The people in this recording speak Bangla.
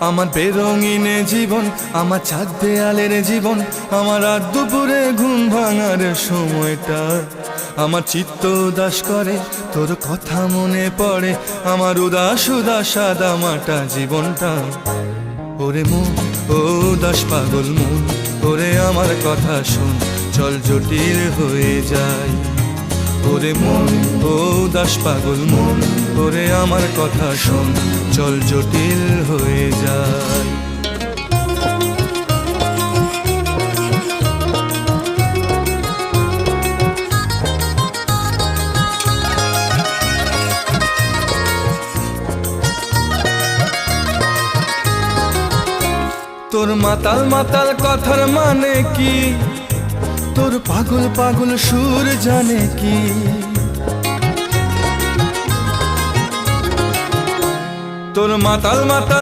আমার বেরঙিনে জীবন, আমার ছাদ দেয়ালের জীবন, আমার রাত দুপুরে ঘুম ভাঙার সময়টা। আমার চিত্ত উদাস করে, তোর কথা মনে পড়ে, আমার উদাস উদাস সাদা মাটা জীবনটা। ওরে মন, ও উদাস পাগল মন, ওরে আমার কথা শোন, চল জটিল হয়ে যায়। ওরে মন, ও উদাস পাগল মন, ওরে আমার কথা শোন, চল জটিল হয়ে যায়। তোর মাতাল মাতাল কথার মানে কি, তোর পাগল পাগল সুর জানে কি? তোর মাতাল মাতাল